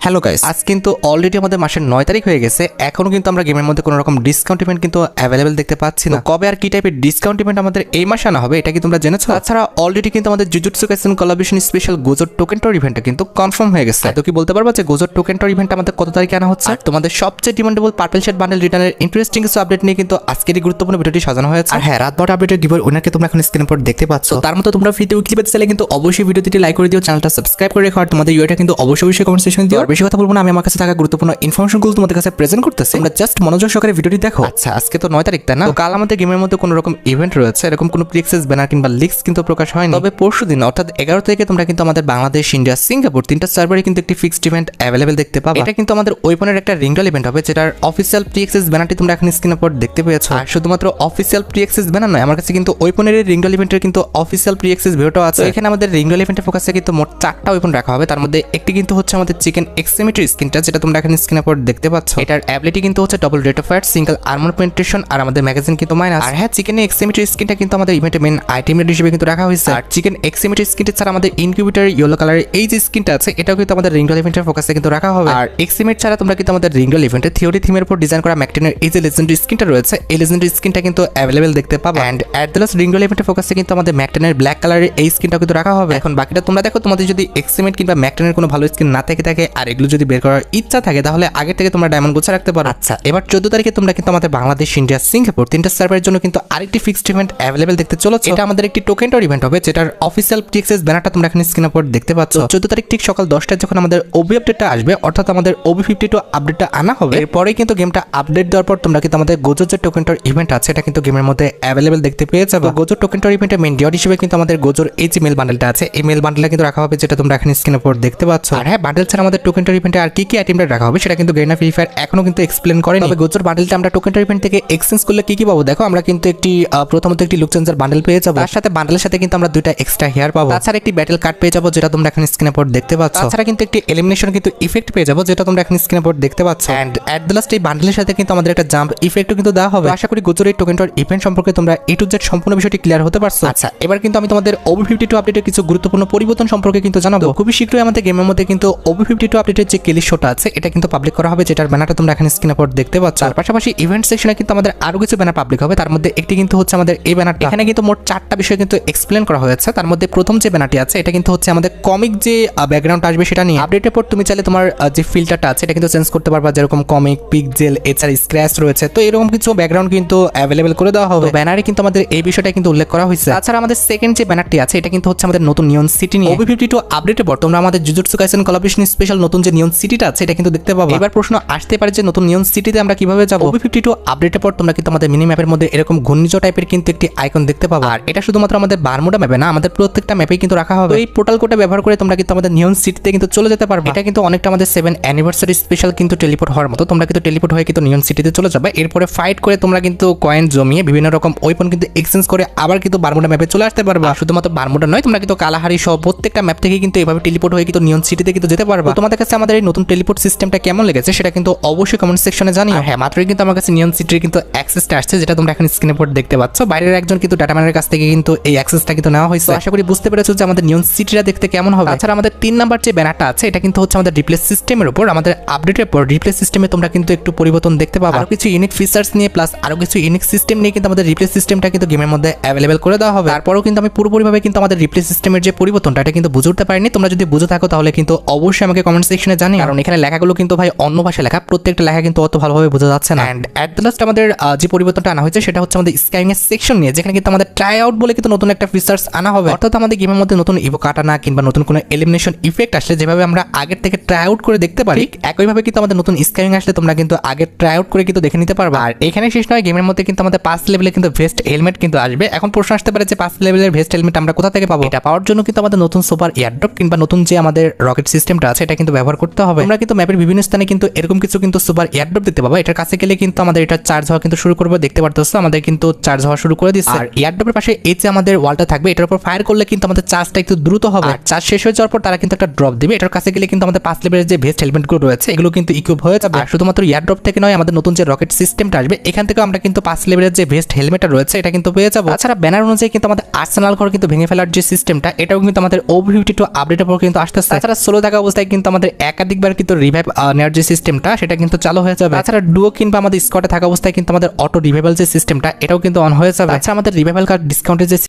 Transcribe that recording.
Hello guys, আজ কিন্তু already আমাদের মাসের 9 তারিখ হয়ে গেছে। এখনো কিন্তু আমরা গেমের মধ্যে কোনো রকম ডিসকাউন্ট ইভেন্ট কিন্তু অ্যাভেলেবেল দেখতে পাচ্ছি না। কবে আর কি টাইপের ডিসকাউন্ট ইভেন্ট আমাদের এই মাসে আনা হবে এটা কি তোমরা জেনেছো? তাছাড়া অলরেডি কিন্তু আমাদের জুজুৎসু কাইসেন কোলাবোরেশন স্পেশাল গোজোর টোকেন টর ইভেন্টটা কিন্তু কনফার্ম হয়ে গেছে। তো কি বলতে পারবা যে গোজোর টোকেন টর ইভেন্ট আমাদের কত তারিখে আনা হচ্ছে? আর তোমাদের সবচেয়ে ডিমান্ডেবল পার্পল শেড বান্ডেল রিটার্নের ইন্টারেস্টিং কিছু আপডেট নিয়ে কিন্তু আজকের এই গুরুত্বপূর্ণ ভিডিওটি সাজানো হয়েছে। আর হ্যাঁ, রাত 12টা আপডেটের গিভওয়ে উইনারকে তোমরা এখন স্ক্রিনের উপর দেখতে পাচ্ছ। তার মতো তোমরা ফ্রিতে উইকলি পেতে চাইলে কিন্তু অবশ্যই ভিডিওটি লাইক করে দিও, চ্যানেলটা সাবস্ক্রাইব করে রেখো। আর তোমাদের ইউআইটা কিন্তু অবশ্যই কমেন্ট সেকশনে দিও। আর বেশি কথা বলবো না, আমি আমার কাছে থাকা গুরুত্বপূর্ণ ইনফরমেশনগুলো তোমাদের কাছে প্রেজেন্ট করতেছি। তোমরা জাস্ট মনোযোগ সহকারে ভিডিওটি দেখো। আচ্ছা, আজকে তো 9 তারিখ, তাই না? তো কাল আমাদের গেমের মধ্যে কোনো রকম ইভেন্ট রয়েছে, এরকম কোনো প্রিএক্সেস ব্যানার কিংবা লিক্স কিন্তু প্রকাশ হয়নি। তবে পরশুদিন অর্থাৎ 11 তারিখে তোমরা কিন্তু আমাদের বাংলাদেশ, ইন্ডিয়া, সিঙ্গাপুর তিনটা সার্ভারে কিন্তু একটি ফিক্সড ইভেন্ট অ্যাভেলেবেল দেখতে পাবে। এটা কিন্তু আমাদের ওয়েপনের একটা রিংডল ইভেন্ট হবে, যেটার অফিসিয়াল প্রিএক্সেস ব্যানারটি তোমরা এখন স্ক্রিনের উপর দেখতে পেয়েছো। আর শুধুমাত্র অফিসিয়াল প্রিএক্সেস ব্যানার নয়, আমার কাছে কিন্তু ওয়েপনের রিংডল ইভেন্টের কিন্তু অফিসিয়াল প্রিএক্সেস ভিডিওটাও আছে। এখানে আমাদের রিংডল ইভেন্টের ফোকাসে কিন্তু মোট 4টা ওয়েপন রাখা হবে। তার মধ্যে একটি কিন্তু হচ্ছে আমাদের চিকেন এক্সট্রিমিটি স্কিনটা, যেটা তোমরা এখন স্ক্রিনের উপর দেখতে পাচ্ছ। এটার অ্যাবিলিটি কিন্তু হচ্ছে double rate of fire, single armour penetration, আর আমাদের ম্যাগাজিন কিন্তু মাইনাস। আর হ্যাঁ, চিকেন এক্সট্রিমিটি স্কিনটা কিন্তু আমাদের ইভেন্টের মেইন আইটেম হিসেবে কিন্তু রাখা হয়েছে। আর চিকেন এক্সট্রিমিটি স্কিনটা ছাড়া আমাদের ইনকিউবেটর ইয়েলো কালারের এই যে স্কিনটা আছে, এটাও কিন্তু আমাদের রিংডল ইভেন্টের ফোকাসে কিন্তু রাখা হবে। আর এক্সট্রিমিট ছাড়া তোমরা কিন্তু আমাদের রিংডল ইভেন্টের থিওরি থিমের উপর ডিজাইন করা ম্যাকটেনের এই যে লেজেন্ডারি স্কিনটা রয়েছে, এই লেজেন্ডারি স্কিনটা কিন্তু অ্যাভেলেবেল দেখতে পাবে। এন্ড অ্যাট দ্য লাস্ট রিংডল ইভেন্টের ফোকাসে কিন্তু আমাদের ম্যাকটেনের ব্ল্যাক কালারের এই স্কিনটাও কিন্তু রাখা হবে। এখন বাকিটা তোমরা দেখো, তোমাদের যদি এক্সট্রিমিট কিংবা ম্যাকটেনের কোনো ভালো স্কিন না থাকে আর এগুলো যদি বের করার ইচ্ছা থাকে, তাহলে আগে থেকে তোমরা ডায়মন্ড গোছা রাখতে পারো। আচ্ছা, এবার 14 তারিখে তোমরা কিন্তু আমাদের বাংলাদেশ, ইন্ডিয়া, সিঙ্গাপুর তিনটা সার্ভারের জন্য কিন্তু আরেকটি ফিক্সড ইভেন্ট অ্যাভেলেবেল দেখতে চলেছে। এটা আমাদের একটি টোকেন টর ইভেন্ট হবে, যেটার অফিসিয়াল প্রিএক্সেস ব্যানারটা তোমরা এখানে স্ক্রিনের উপর দেখতে পাচ্ছ। 14 তারিখ ঠিক সকাল 10টায় যখন আমাদের ওবি আপডেটটা আসবে, অর্থাৎ আমাদের ওবি 52 আপডেটটা আনা হবে, এরপরেই কিন্তু গেমটা আপডেট দেওয়ার পর তোমরা কিন্তু আমাদের গোজোর যে টোকেন টর ইভেন্ট আছে, এটা কিন্তু গেমের মধ্যে অ্যাভেলেবেল দেখতে পেয়ে যাবে। গোজোর টোকেন টর ইভেন্টের মেইন ডিওর হিসেবে কিন্তু আমাদের গোজোর এই যে মেল বান্ডেলটা আছে, এই মেল বান্ডেলটা কিন্তু রাখা হবে, যেটা তোমরা এখানে স্ক্রিনের উপর দেখতে পাচ্ছ। আর হ্যাঁ, বান্ডেল ছাড়া আমাদের টোকেন টর ইভেন্টে আর কি আইটেমটা রাখা হবে সেটা কিন্তু গেরিনা ফ্রি ফায়ার এখনো কিন্তু এক্সপ্লেন করেনি। তবে গোজোর বান্ডেলটা আমরা টোকেন টর ইভেন্ট থেকে এক্সচেঞ্জ করলে কি পাবো দেখো, আমরা কিন্তু একটি প্রথমত একটি লুক চেঞ্জার বান্ডেল পেয়ে যাবো। তার সাথে বান্ডেলের সাথে কিন্তু আমরা দুইটা এক্সট্রা হেয়ার পাবো। তাছাড়া একটি ব্যাটেল কার্ড পেয়ে যাবো, যেটা তোমরা এখানে স্ক্রিনের উপর দেখতে পাচ্ছ। তাছাড়া কিন্তু একটি এলিমিনেশন কিন্তু ইফেক্ট পেয়ে যাবো, যেটা তোমরা এখানে স্ক্রিনের উপর দেখতে পাচ্ছ। এন্ড অ্যাট দ্য লাস্ট এই বান্ডেলের সাথে কিন্তু আমাদের একটা জাম্প ইফেক্টও কিন্তু দেওয়া হবে। আশা করি গোজোর এই টোকেন টর ইভেন্ট সম্পর্কে তোমরা এ টু জেড সম্পূর্ণ বিষয়টি ক্লিয়ার হতে পারছো। আচ্ছা, এবার কিন্তু আমি তোমাদের ওবি 52 আপডেটের কিছু গুরুত্বপূর্ণ পরিবর্তন সম্পর্কে কিন্তু জানাবো। খুবই শীঘ্রই আমাদের গেমের মধ্যে কিন্তু ওবি 52 আপডেটের যে কেলি শোটা আছে, এটা কিন্তু পাবলিক করা হবে, যেটার ব্যানারটা তোমরা এখানে স্ক্রিনের উপর দেখতে পাচ্ছ। আর পাশাপাশি ইভেন্ট সেকশনে কিন্তু আমাদের আরো কিছু ব্যানার পাবলিক হবে। তার মধ্যে একটি কিন্তু হচ্ছে আমাদের এই ব্যানারটা। এখানে কিন্তু মোট 4টা বিষয় কিন্তু এক্সপ্লেন করা হয়েছে। তার মধ্যে প্রথম যে ব্যানারটি আছে, এটা কিন্তু হচ্ছে আমাদের কমিক যে ব্যাকগ্রাউন্ড আসবে সেটা নিয়ে। আপডেটের পর তুমি চাইলে তোমার যে ফিল্টারটা আছে, এটা কিন্তু চেঞ্জ করতে পারবা, যেরকম কমিক, পিক্সেল, এছাড়া স্ক্র্যাচ রয়েছে। তো এরকম কিছু ব্যাকগ্রাউন্ড কিন্তু অ্যাভেলেবেল করে দেওয়া হবে। ব্যানারে কিন্তু আমাদের এই বিষয়টা কিন্তু উল্লেখ করা হয়েছে। তাছাড়া আমাদের সেকেন্ড যে ব্যানারটি আছে, এটা কিন্তু হচ্ছে আমাদের নতুন নিয়ন সিটি নিয়ে। ওবি 52 আপডেটের পর তোমরা আমাদের জুজুৎসু কাইসেন কোলাবোরেশন স্পেশাল নতুন যে নিয়ন সিটিটা আছে, এটা কিন্তু দেখতে পাবো। এবার প্রশ্ন আসতে পারে যে নতুন নিয়ন সিটিতে আমরা কিভাবে যাব? ওবি 52 আপডেটের পর তোমরা কিন্তু আমাদের মিনি ম্যাপের মধ্যে এরকম ঘূর্ণিঝড় টাইপের কিন্তু একটি আইকন দেখতে পাবো। আর এটা শুধুমাত্র আমাদের বারমুডা ম্যাপে না, আমাদের প্রত্যেকটা ম্যাপেই কিন্তু রাখা হবে। এই পোর্টাল কোডটা ব্যবহার করে তোমরা কিন্তু আমাদের নিয়ন সিটিতে কিন্তু চলে যেতে পারবে। এটা কিন্তু অনেকটা আমাদের 7 অ্যানিভার্সারি স্পেশাল কিন্তু টেলিপোর্ট হওয়ার মতো। তোমরা কিন্তু টেলিপোর্ট হয়ে কিন্তু নিয়ন সিটিতে চলে যাবে। এরপরে ফাইট করে তোমরা কিন্তু কয়েন জমিয়ে বিভিন্ন রকম ওয়েপন কিন্তু এক্সচেঞ্জ করে আবার কিন্তু বারমুডা ম্যাপে চলে আসতে পারবে। শুধুমাত্র বারমুডা নয়, তোমরা কিন্তু কালাহারি সহ প্রত্যেকটা ম্যাপ থেকে কিন্তু এভাবে টেলিপোর্ট হয়ে কিন্তু নিয়ন সিটিতে কিন্তু যেতে পারবে। তোমাদের কাছে আমাদের এই নতুন টেলিপোর্ট সিস্টেমটা কেমন লেগেছে সেটা কিন্তু অবশ্যই কমেন্ট সেকশনে জানিও। হ্যাঁ, মাত্রই কিন্তু আমার কাছে নিয়ন সিটির কিন্তু অ্যাক্সেসটা আসছে, যেটা তোমরা এখন স্ক্রিনের উপর দেখতে পাচ্ছ। বাইরের একজন কিন্তু ডাটাম্যানের কাছ থেকে কিন্তু এই অ্যাক্সেসটা কিন্তু নেওয়া হয়েছে। আশা করি বুঝতে পেরেছো যে আমাদের নিয়ন সিটিটা দেখতে কেমন হবে। তাছাড়া আমাদের 3 নাম্বার যে ব্যানারটা আছে, এটা কিন্তু হচ্ছে আমাদের রিপ্লেস সিস্টেমের উপর। আমাদের আপডেটের পর রিপ্লেস সিস্টেমে তোমরা কিন্তু একটু পরিবর্তন দেখতে পাবে। আরো কিছু ইউনিক ফিচার্স নিয়ে প্লাস আরো কিছু ইউনিক সিস্টেম নিয়ে কিন্তু আমাদের রিপ্লেস সিস্টেমটা কিন্তু গেমের মধ্যে অ্যাভেলেবেল করে দেওয়া হবে। তারপরেও কিন্তু আমি পুরোপুরিভাবে কিন্তু আমাদের রিপ্লেস সিস্টেমের যে পরিবর্তনটা, এটা কিন্তু বুঝতে পারিনি। তোমরা যদি বুঝে থাকো তাহলে কিন্তু অবশ্যই আমাকে কমেন্ট সেকশনে জানিও, কারণ এখানে লেখাগুলো কিন্তু ভাই অন্য ভাষায় লেখা, প্রত্যেকটা লেখা কিন্তু অত ভালোভাবে বোঝা যাচ্ছে না। এন্ড অ্যাট দ্য লাস্ট আমাদের যে পরিবর্তনটা আনা হয়েছে, সেটা হচ্ছে আমাদের স্কাইং এর সেকশন নিয়ে, যেখানে কিন্তু আমাদের ট্রাই আউট বলে কিন্তু নতুন একটা ফিচার্স আনা হবে। অর্থাৎ আমাদের গেমের মধ্যে নতুন ইভো কাটানা কিংবা নতুন কোনো এলিমিনেশন ইফেক্ট আসলে যেভাবে আমরা আগের থেকে ট্রাই আউট করে দেখতে পারি, একইভাবে কিন্তু আমাদের নতুন স্কাইং আসলে তোমরা কিন্তু আগে ট্রাই আউট করে কিন্তু দেখে নিতে পারবে। আর এখানে শেষ নয়, গেমের মধ্যে কিন্তু আমাদের 5 লেভেলে কিন্তু ভেস্ট হেলমেট কিন্তু আসবে। এখন প্রশ্ন আসতে পারে যে 5 লেভেলের ভেস্ট হেলমেট আমরা কোথা থেকে পাবো? এটা পাওয়ার জন্য কিন্তু আমাদের নতুন সুপার এয়ারড্রপ কিংবা নতুন যে আমাদের রকেট সিস্টেমটা আছে, এটা কিন্তু ব্যবহার করতে হবে। আমরা কিন্তু ম্যাপের বিভিন্ন স্থানে কিন্তু এরকম কিছু কিন্তু সুপার এয়ারড্রপ দেখতে পাবো। এটার কাছে গেলে কিন্তু আমাদের এটা চার্জ হওয়া কিন্তু শুরু করবে। দেখতে পারতেছো আমাদের কিন্তু চার্জ হওয়া শুরু করে দিচ্ছে। আর এয়ারড্রপের পাশে এই যে আমাদের ওয়ালটা থাকবে, এটার উপর ফায়ার করলে কিন্তু আমাদের চার্জটা একটু দ্রুত হবে। আর চার্জ শেষ হয়ে যাওয়ার পর তারা কিন্তু একটা ড্রপ দিবে। এটার কাছে গেলে কিন্তু আমাদের 5 লেভেলের যে ভেস্ট হেলমেটগুলো রয়েছে, এগুলো কিন্তু ইকুইপ হয়ে যাবে। আর শুধুমাত্র এয়ারড্রপ থেকে নয়, আমাদের নতুন যে রকেট সিস্টেমটা আসবে, এখান থেকে আমরা কিন্তু 5 লেভেলের যে ভেস্ট হেলমেটটা রয়েছে, এটা কিন্তু পেয়ে যাবো। তাছাড়া ব্যানার অনুযায়ী কিন্তু আমাদের আর্সেনাল ঘর কিন্তু ভেঙে ফেলার যে সিস্টেমটা, এটাও কিন্তু আমাদের ওবি 52 আপডেটের পর কিন্তু আসতেছে। তাছাড়া সোলো থাকা অবস্থায় কিন্তু আমাদের একাধিকবার কিন্তু রিভাইভ নেওয়ার যে সিস্টেমটা সেটা কিন্তু চালু হয়ে যাবে। তাছাড়া ডুও কিংবা আমাদের স্কোয়াডে থাকা অবস্থায় কিন্তু আমাদের অটো রিভাইভাল যে সিস্টেমটা এটাও কিন্তু অন হয়ে যাবে। আচ্ছা আমাদের রিভাইভাল কার্ড ডিসকাউন্টের যে